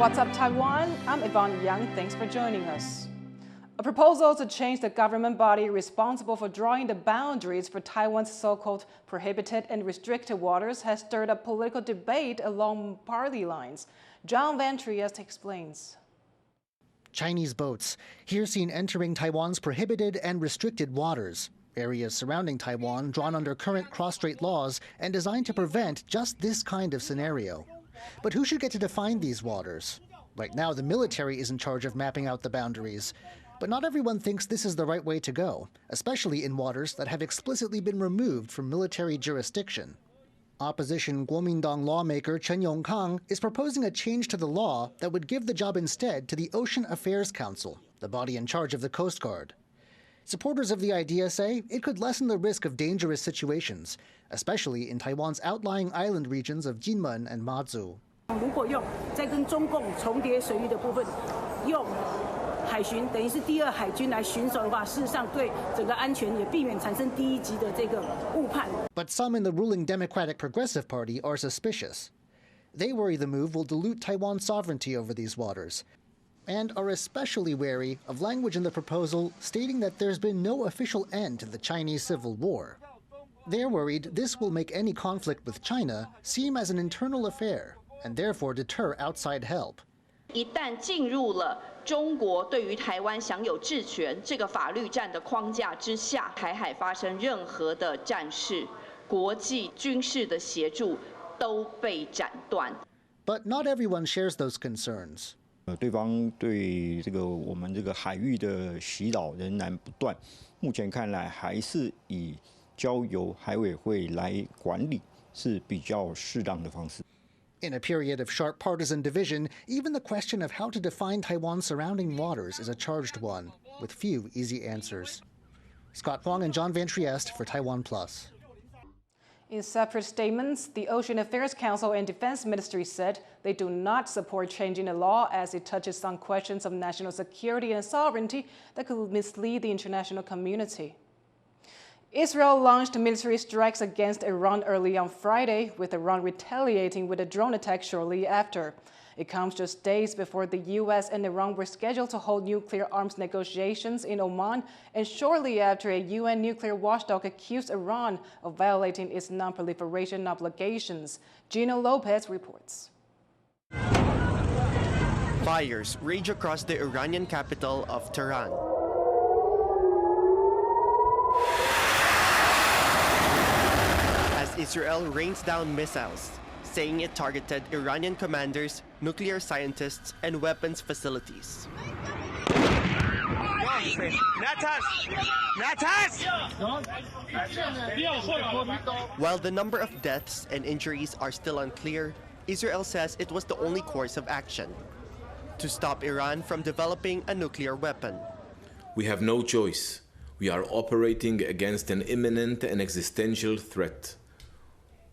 What's up, Taiwan? I'm Yvonne. Thanks for joining us. A proposal to change the government body responsible for drawing the boundaries for Taiwan's so-called prohibited and restricted waters has stirred up political debate along party lines. John Van Trieste explains. Chinese boats, here seen entering Taiwan's prohibited and restricted waters. Areas surrounding Taiwan drawn under current cross-strait laws and designed to prevent just this kind of scenario. But who should get to define these waters? Right now, the military is in charge of mapping out the boundaries. But not everyone thinks this is the right way to go, especially in waters that have explicitly been removed from military jurisdiction. Opposition Kuomintang lawmaker Chen Yongkang is proposing a change to the law that would give the job instead to the Ocean Affairs Council, the body in charge of the Coast Guard. Supporters of the idea say it could lessen the risk of dangerous situations, especially in Taiwan's outlying island regions of Jinmen and Mazu. 如果用在跟中共重叠水域的部分，用海巡等于是第二海军来巡守的话，事实上对整个安全也避免产生第一级的这个误判。But some in the ruling Democratic Progressive Party are suspicious. They worry the move will dilute Taiwan's sovereignty over these waters, and are especially wary of language in the proposal stating that there's been no official end to the Chinese Civil War. They're worried this will make any conflict with China seem as an internal affair, and therefore deter outside help. 一旦进入了中国对于台湾享有治权这个法律战的框架之下，台海发生任何的战事，国际军事的协助都被斩断。But not everyone shares those concerns. 对方对我们海域的袭扰仍然不断，目前看来还是以交由海委会来管理是比较适当的方式。 In a period of sharp partisan division, even the question of how to define Taiwan's surrounding waters is a charged one, with few easy answers. Scott Huang and John Van Trieste for TaiwanPlus. In separate statements, the Ocean Affairs Council and Defense Ministry said they do not support changing the law as it touches on questions of national security and sovereignty that could mislead the international community. Israel launched military strikes against Iran early on Friday, with Iran retaliating with a drone attack shortly after. It comes just days before the U.S. and Iran were scheduled to hold nuclear arms negotiations in Oman, and shortly after a UN nuclear watchdog accused Iran of violating its non-proliferation obligations. Gino Lopez reports. Fires rage across the Iranian capital of Tehran. As Israel rains down missiles, saying it targeted Iranian commanders, nuclear scientists, and weapons facilities. While the number of deaths and injuries are still unclear, Israel says it was the only course of action to stop Iran from developing a nuclear weapon. We have no choice. We are operating against an imminent and existential threat.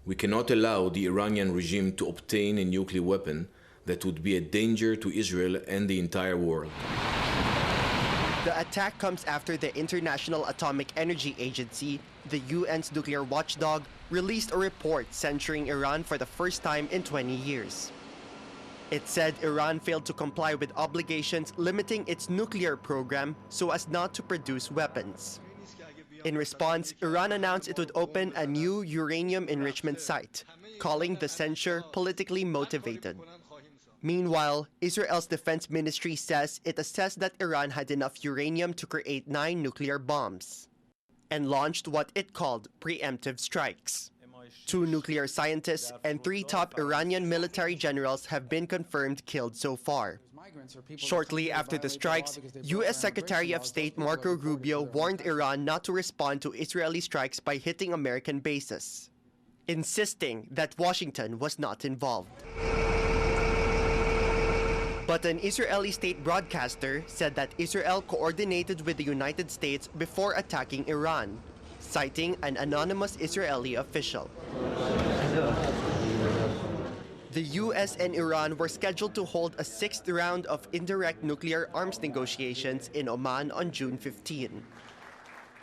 We cannot allow the Iranian regime to obtain a nuclear weapon that would be a danger to Israel and the entire world. The attack comes after the International Atomic Energy Agency, the UN's nuclear watchdog, released a report censuring Iran for the first time in 20 years. It said Iran failed to comply with obligations limiting its nuclear program so as not to produce weapons. In response, Iran announced it would open a new uranium enrichment site, calling the censure politically motivated. Meanwhile, Israel's defense ministry says it assessed that Iran had enough uranium to create 9 nuclear bombs and launched what it called preemptive strikes. 2 nuclear scientists and 3 top Iranian military generals have been confirmed killed so far. Shortly after the strikes, U.S. Secretary of State Marco Rubio warned Iran not to respond to Israeli strikes by hitting American bases, insisting that Washington was not involved. But an Israeli state broadcaster said that Israel coordinated with the United States before attacking Iran, citing an anonymous Israeli official. The U.S. and Iran were scheduled to hold a 6th round of indirect nuclear arms negotiations in Oman on June 15.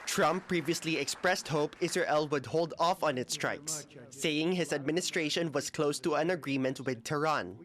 Trump previously expressed hope Israel would hold off on its strikes, saying his administration was close to an agreement with Tehran.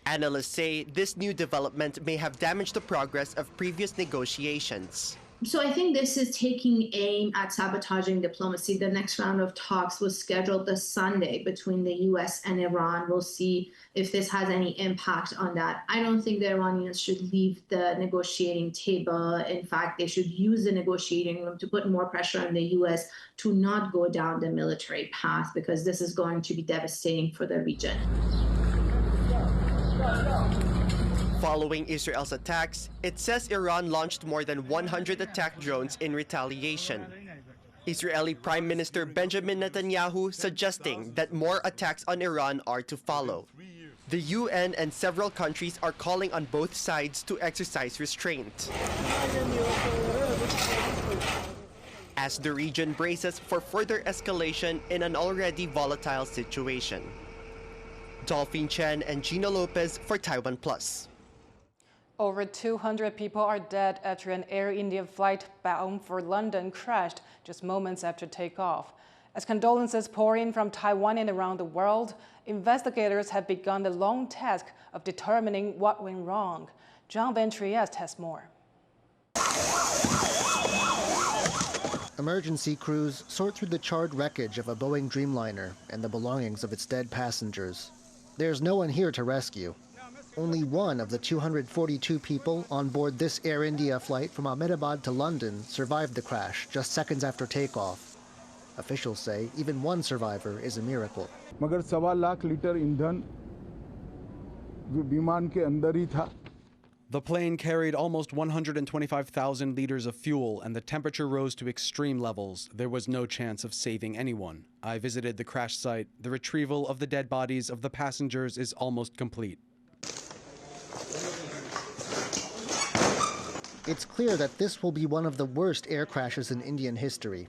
Analysts say this new development may have damaged the progress of previous negotiations. So I think this is taking aim at sabotaging diplomacy. The next round of talks was scheduled this Sunday between the U.S. and Iran. We'll see if this has any impact on that. I don't think the Iranians should leave the negotiating table. In fact, they should use the negotiating room to put more pressure on the U.S. to not go down the military path, because this is going to be devastating for the region. Following Israel's attacks, it says Iran launched more than 100 attack drones in retaliation. Israeli Prime Minister Benjamin Netanyahu suggesting that more attacks on Iran are to follow. The UN and several countries are calling on both sides to exercise restraint, as the region braces for further escalation in an already volatile situation. Dolphin Chen and Gina Lopez for TaiwanPlus. Over 200 people are dead after an Air India flight bound for London crashed just moments after takeoff. As condolences pour in from Taiwan and around the world, investigators have begun the long task of determining what went wrong. John Van Trieste has more. Emergency crews sort through the charred wreckage of a Boeing Dreamliner and the belongings of its dead passengers. There's no one here to rescue. Only one of the 242 people on board this Air India flight from Ahmedabad to London survived the crash just seconds after takeoff. Officials say even one survivor is a miracle. मगर 1.25 lakh litre ईंधन विमान के अंदर ही था. The plane carried almost 125,000 liters of fuel, and the temperature rose to extreme levels. There was no chance of saving anyone. I visited the crash site. The retrieval of the dead bodies of the passengers is almost complete. It's clear that this will be one of the worst air crashes in Indian history.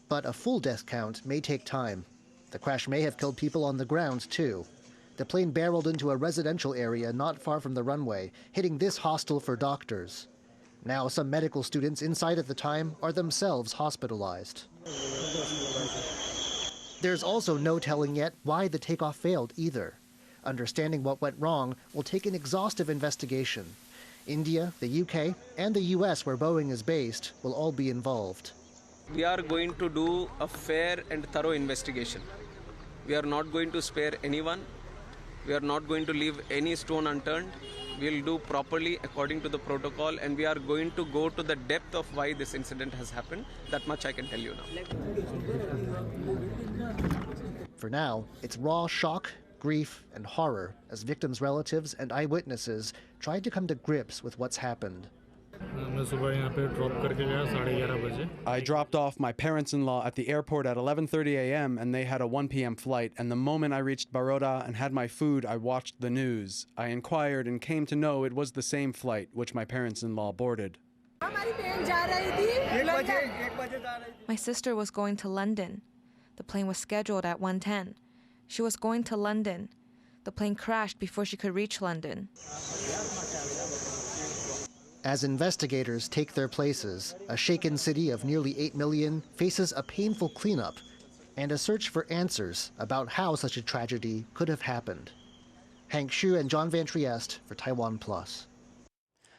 But a full death count may take time. The crash may have killed people on the ground, too. The plane barreled into a residential area not far from the runway, hitting this hostel for doctors. Now, some medical students inside at the time are themselves hospitalized. There's also no telling yet why the takeoff failed either. Understanding what went wrong will take an exhaustive investigation. India, the UK, and the US, where Boeing is based, will all be involved. We are going to do a fair and thorough investigation. We are not going to spare anyone. We are not going to leave any stone unturned. We will do properly according to the protocol, and we are going to go to the depth of why this incident has happened. That much I can tell you now. For now, it's raw shock, grief, and horror as victims' relatives and eyewitnesses tried to come to grips with what's happened. I dropped off my parents-in-law at the airport at 11:30 a.m. and they had a 1 p.m. flight, and the moment I reached Baroda and had my food, I watched the news. I inquired and came to know it was the same flight which my parents-in-law boarded. My sister was going to London. The plane was scheduled at 1:10. She was going to London. The plane crashed before she could reach London. As investigators take their places, a shaken city of nearly 8 million faces a painful cleanup and a search for answers about how such a tragedy could have happened. Hank Xu and John Van Trieste for TaiwanPlus.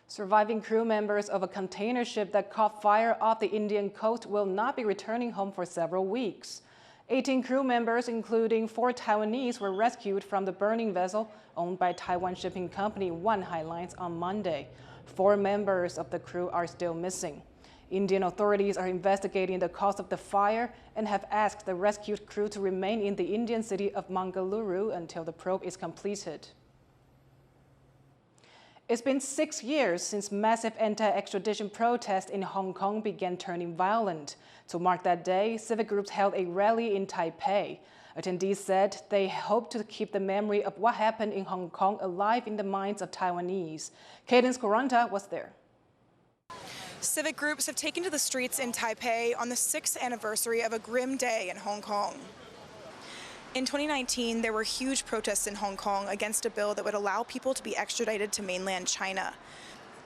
Surviving crew members of a container ship that caught fire off the Indian coast will not be returning home for several weeks. 18 crew members, including 4 Taiwanese, were rescued from the burning vessel owned by Taiwan shipping company One Highlines on Monday. 4 members of the crew are still missing. Indian authorities are investigating the cause of the fire and have asked the rescued crew to remain in the Indian city of Mangaluru until the probe is completed. It's been 6 years since massive anti-extradition protests in Hong Kong began turning violent. To mark that day, civic groups held a rally in Taipei. Attendees said they hope to keep the memory of what happened in Hong Kong alive in the minds of Taiwanese. Cadence Coranta was there. Civic groups have taken to the streets in Taipei on the 6th anniversary of a grim day in Hong Kong. In 2019, there were huge protests in Hong Kong against a bill that would allow people to be extradited to mainland China.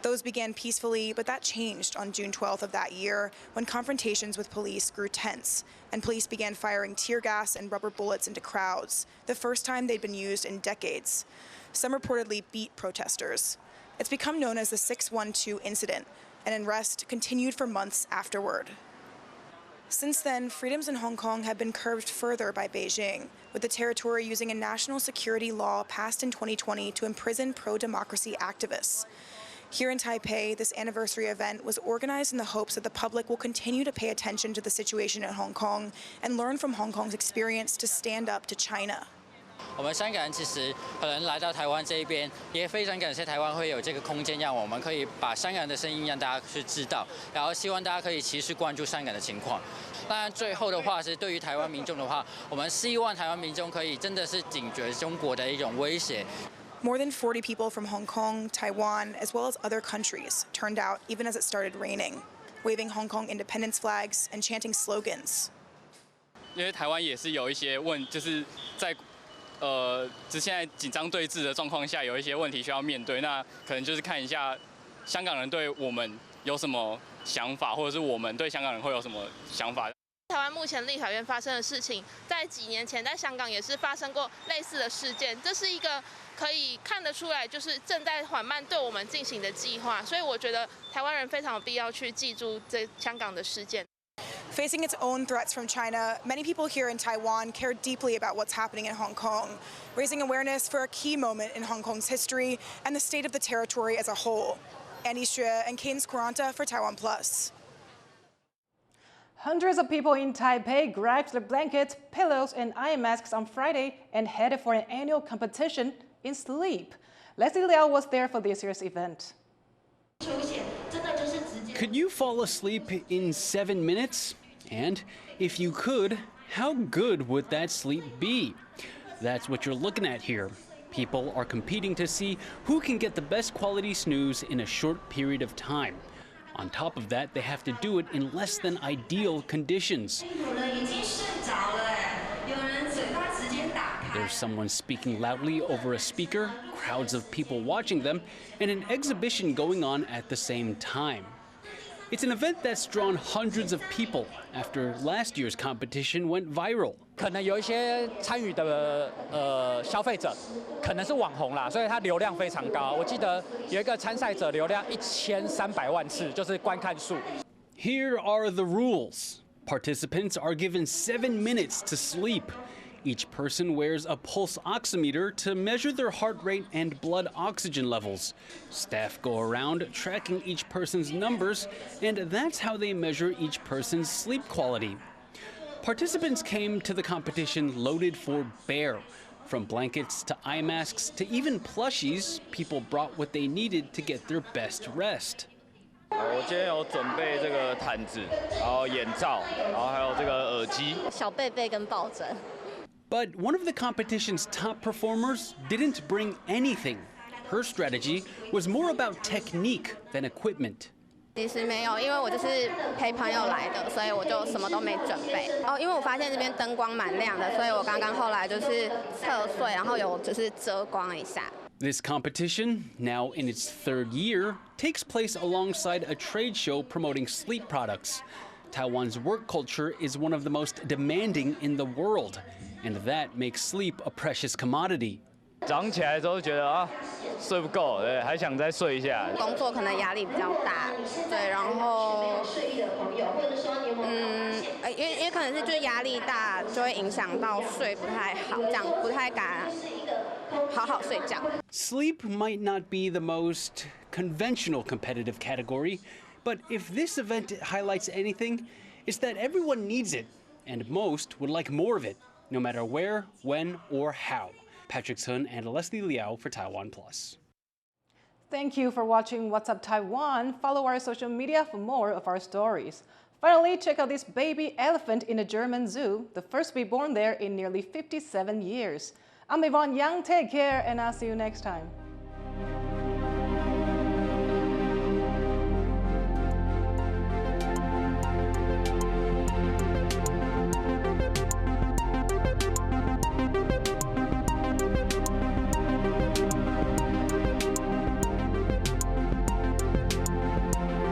Those began peacefully, but that changed on June 12th of that year when confrontations with police grew tense and police began firing tear gas and rubber bullets into crowds, the first time they'd been used in decades. Some reportedly beat protesters. It's become known as the 612 incident, and unrest continued for months afterward. Since then, freedoms in Hong Kong have been curbed further by Beijing, with the territory using a national security law passed in 2020 to imprison pro-democracy activists. Here in Taipei, this anniversary event was organized in the hopes that the public will continue to pay attention to the situation in Hong Kong and learn from Hong Kong's experience to stand up to China. 我们香港人其实可能来到台湾这一边，也非常感谢台湾会有这个空间，让我们可以把香港的声音让大家去知道，然后希望大家可以持续关注香港的情况。当然，最后的话是对于台湾民众的话，我们希望台湾民众可以真的是警觉中国的一种威胁。 More than 40 people from Hong Kong, Taiwan, as well as other countries turned out even as it started raining, waving Hong Kong independence flags and chanting slogans. 因为台湾也是有一些就是在现在紧张对峙的状况下，有一些问题需要面对。那可能就是看一下香港人对我们有什么想法，或者是我们对香港人会有什么想法。 台湾目前立法院发生的事情，在几年前在香港也是发生过类似的事件，这是一个可以看得出来，就是正在缓慢对我们进行的计划。所以我觉得台湾人非常有必要去记住这香港的事件。 Facing its own threats from China, many people here in Taiwan care deeply about what's happening in Hong Kong, raising awareness for a key moment in Hong Kong's history and the state of the territory as a whole. Andy Xue and Cadence Quaranta for TaiwanPlus. Hundreds of people in Taipei grabbed their blankets, pillows, and eye masks on Friday and headed for an annual competition in sleep. Leslie Liao was there for this year's event. Could you fall asleep in 7 minutes? And if you could, how good would that sleep be? That's what you're looking at here. People are competing to see who can get the best quality snooze in a short period of time. On top of that, they have to do it in less than ideal conditions. There's someone speaking loudly over a speaker, crowds of people watching them, and an exhibition going on at the same time. It's an event that's drawn hundreds of people after last year's competition went viral. 可能有一些参与的消费者可能是网红啦，所以他流量非常高。我记得有一个参赛者流量1300万次，就是观看数。Here are the rules. Participants are given 7 minutes to sleep. Each person wears a pulse oximeter to measure their heart rate and blood oxygen levels. Staff go around tracking each person's numbers, and that's how they measure each person's sleep quality. Participants came to the competition loaded for bear. From blankets to eye masks to even plushies, people brought what they needed to get their best rest. 我今天有准备这个毯子，然后眼罩，然后还有这个耳机。小被被跟抱枕。 But one of the competition's top performers didn't bring anything. Her strategy was more about technique than equipment. 其实没有，因为我就是陪朋友来的，所以我就什么都没准备。因为我发现这边灯光蛮亮的，所以我刚刚后来就是侧睡，然后有就是遮光一下。 This competition, now in its 3rd year, takes place alongside a trade show promoting sleep products. Taiwan's work culture is one of the most demanding in the world, and that makes sleep a precious commodity. 早上起来的时候觉得睡不够，对，还想再睡一下。工作可能压力比较大，对，然后因为可能是就是压力大，就会影响到睡不太好，这样不太敢好好睡觉。Sleep might not be the most conventional competitive category, but if this event highlights anything, it's that everyone needs it, and most would like more of it, no matter where, when, or how. Patrick Sun and Leslie Liao for TaiwanPlus. Thank you for watching What's Up Taiwan. Follow our social media for more of our stories. Finally, check out this baby elephant in a German zoo, the first to be born there in nearly 57 years. I'm Yvonne Yang. Take care, and I'll see you next time.